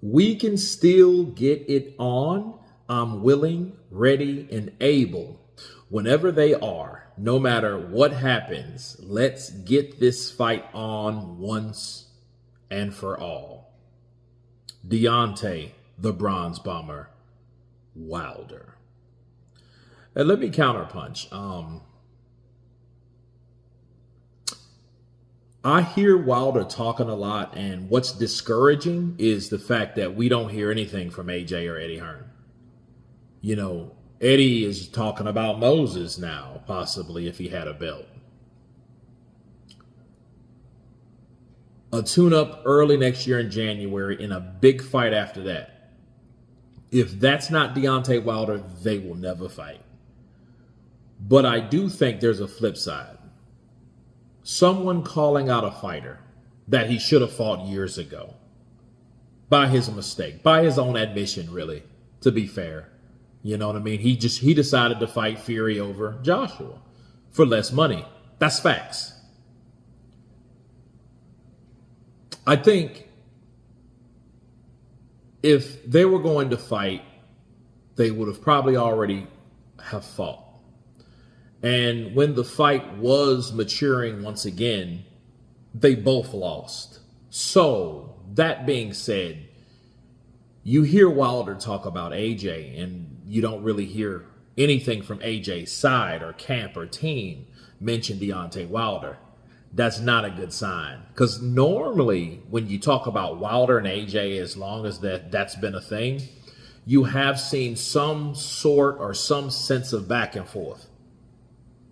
We can still get it on. I'm willing, ready, and able. Whenever they are, no matter what happens, let's get this fight on once and for all. Deontay, the Bronze Bomber, Wilder. And let me counterpunch. I hear Wilder talking a lot, and what's discouraging is the fact that we don't hear anything from AJ or Eddie Hearn. You know, Eddie is talking about Moses now, possibly if he had a belt. A tune-up early next year in January and a big fight after that. If that's not Deontay Wilder, they will never fight. But I do think there's a flip side. Someone calling out a fighter that he should have fought years ago. By his mistake. By his own admission, really, to be fair. You know what I mean? He decided to fight Fury over Joshua for less money. That's facts. I think if they were going to fight, they would have probably already have fought. And when the fight was maturing once again, they both lost. So, that being said, you hear Wilder talk about AJ, and you don't really hear anything from AJ's side or camp or team mention Deontay Wilder. That's not a good sign. Because normally, when you talk about Wilder and AJ, as long as that's been a thing, you have seen some sort or some sense of back and forth.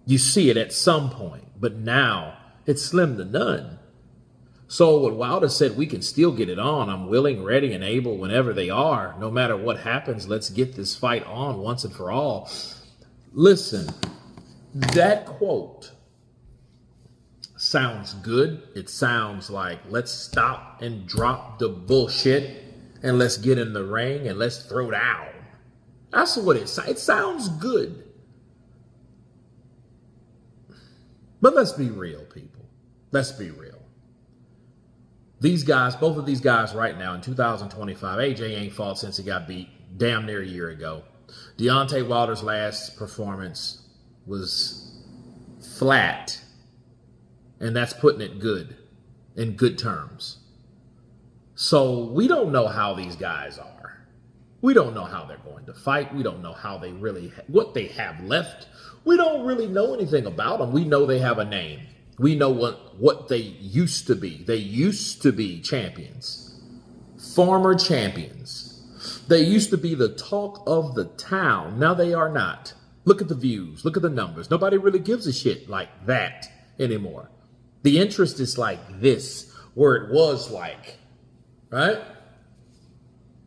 You see it at some point, but now it's slim to none. So when Wilder said we can still get it on, I'm willing, ready, and able whenever they are. No matter what happens, let's get this fight on once and for all. Listen, that quote sounds good. It sounds like let's stop and drop the bullshit and let's get in the ring and let's throw down. That's what it sounds good. But let's be real, people. Let's be real. These guys, both of these guys right now in 2025, AJ ain't fought since he got beat damn near a year ago. Deontay Wilder's last performance was flat. And that's putting it good, in good terms. So we don't know how these guys are. We don't know how they're going to fight. We don't know how they really, what they have left. We don't really know anything about them. We know they have a name. We know what they used to be. They used to be champions. Former champions. They used to be the talk of the town. Now they are not. Look at the views. Look at the numbers. Nobody really gives a shit like that anymore. The interest is like this, where it was like, right?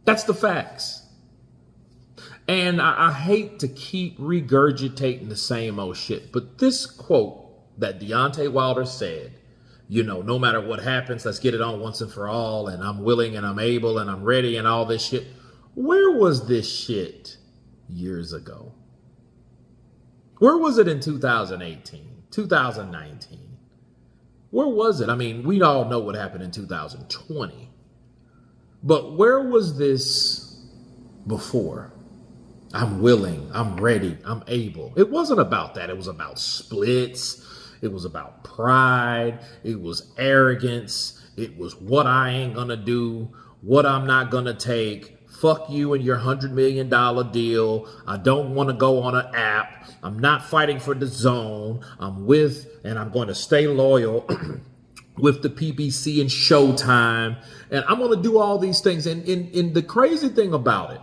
That's the facts. And I hate to keep regurgitating the same old shit, but this quote that Deontay Wilder said, you know, no matter what happens, let's get it on once and for all, and I'm willing and I'm able and I'm ready and all this shit. Where was this shit years ago? Where was it in 2018, 2019? Where was it? I mean, we all know what happened in 2020. But where was this before? I'm willing, I'm ready, I'm able. It wasn't about that. It was about splits. It was about pride. It was arrogance. It was what I ain't gonna do, what I'm not gonna take. Fuck you and your $100 million deal. I don't want to go on an app. I'm not fighting for the zone. I'm with, and I'm going to stay loyal with the PBC and Showtime. And I'm going to do all these things. And the crazy thing about it,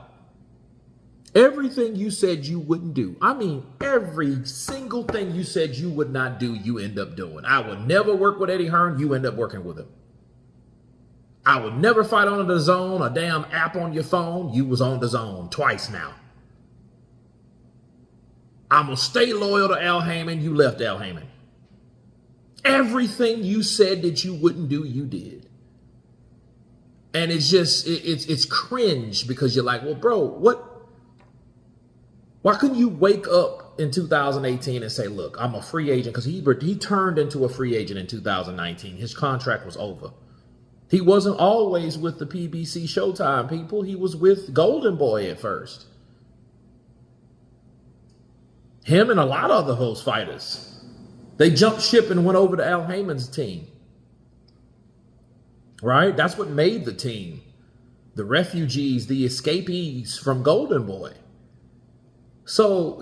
everything you said you wouldn't do. I mean, every single thing you said you would not do, you end up doing. I would never work with Eddie Hearn. You end up working with him. I would never fight on the zone, a damn app on your phone. You was on the zone twice now. I'm going to stay loyal to Al Heyman. You left Al Heyman. Everything you said that you wouldn't do, you did. And it's just, it's cringe because you're like, well, bro, what? Why couldn't you wake up in 2018 and say, look, I'm a free agent? Because he turned into a free agent in 2019. His contract was over. He wasn't always with the PBC Showtime people. He was with Golden Boy at first. Him and a lot of other host fighters. They jumped ship and went over to Al Heyman's team. Right? That's what made the team. The refugees, the escapees from Golden Boy. So,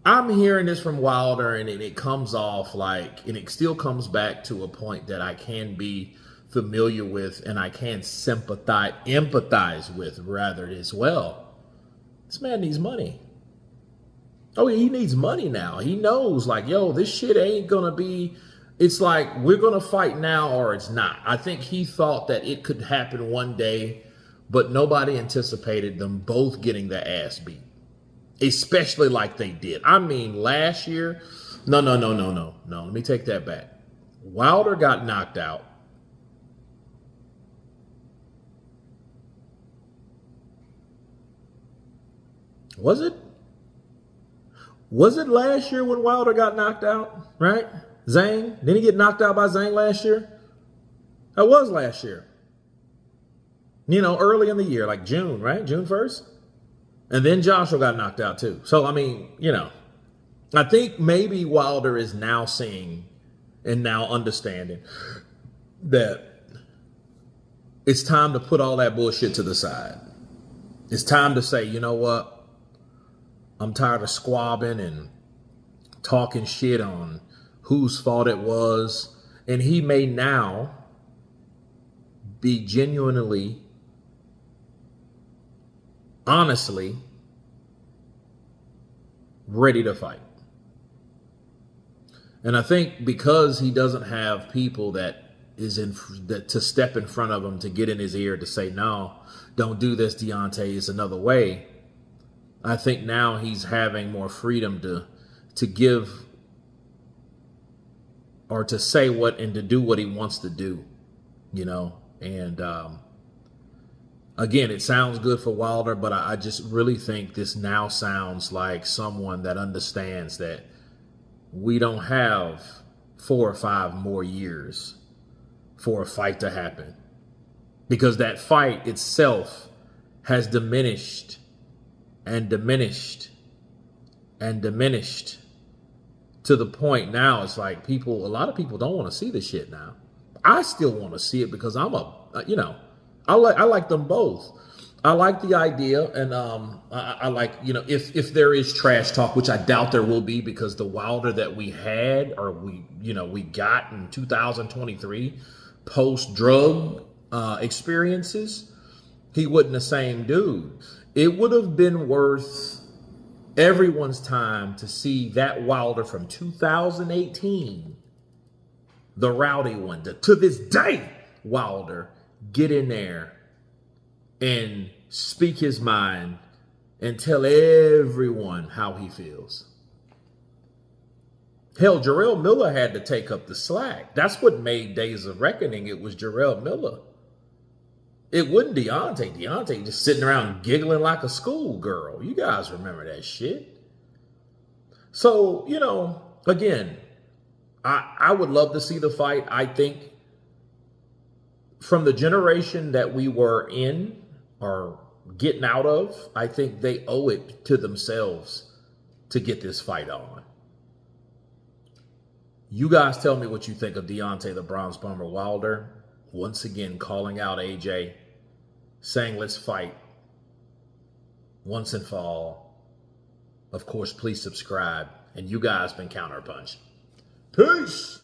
I'm hearing this from Wilder, and it comes off like, and it still comes back to a point that I can be familiar with and I can empathize with rather as well. This man needs money. Oh, he needs money now. He knows like, yo, this shit ain't gonna be, it's like we're gonna fight now or it's not. I think he thought that it could happen one day, but nobody anticipated them both getting their ass beat. Especially like they did. I mean, last year, no. Let me take that back. Wilder got knocked out. Was it last year when Wilder got knocked out? Right? Zhang? Didn't he get knocked out by Zhang last year? That was last year. Early in the year, like June, right? June 1st? And then Joshua got knocked out too. So, I mean, I think maybe Wilder is now seeing and now understanding that it's time to put all that bullshit to the side. It's time to say, you know what? I'm tired of squabbing and talking shit on whose fault it was. And he may now be genuinely, honestly ready to fight. And I think because he doesn't have people that to step in front of him to get in his ear to say, no, don't do this, Deontay, it's another way. I think now he's having more freedom to give or to say what and to do what he wants to do, and again, it sounds good for Wilder, but I just really think this now sounds like someone that understands that we don't have 4 or 5 more years for a fight to happen, because that fight itself has diminished and diminished and diminished to the point now it's like a lot of people don't want to see the shit now. I still want to see it because I'm I like them both. I like the idea, and I like, if there is trash talk, which I doubt there will be, because the Wilder that we had or we got in 2023 post drug experiences, he wasn't the same dude. It would have been worth everyone's time to see that Wilder from 2018, the rowdy one, to this day, Wilder, get in there and speak his mind and tell everyone how he feels. Hell, Jarrell Miller had to take up the slack. That's what made Days of Reckoning. It was Jarrell Miller. It wasn't Deontay. Deontay just sitting around giggling like a schoolgirl. You guys remember that shit. So, again, I would love to see the fight. I think from the generation that we were in or getting out of, I think they owe it to themselves to get this fight on. You guys tell me what you think of Deontay the Bronze Bomber Wilder. Once again, calling out AJ, saying let's fight once and for all. Of course, please subscribe. And you guys been Counterpunch. Peace.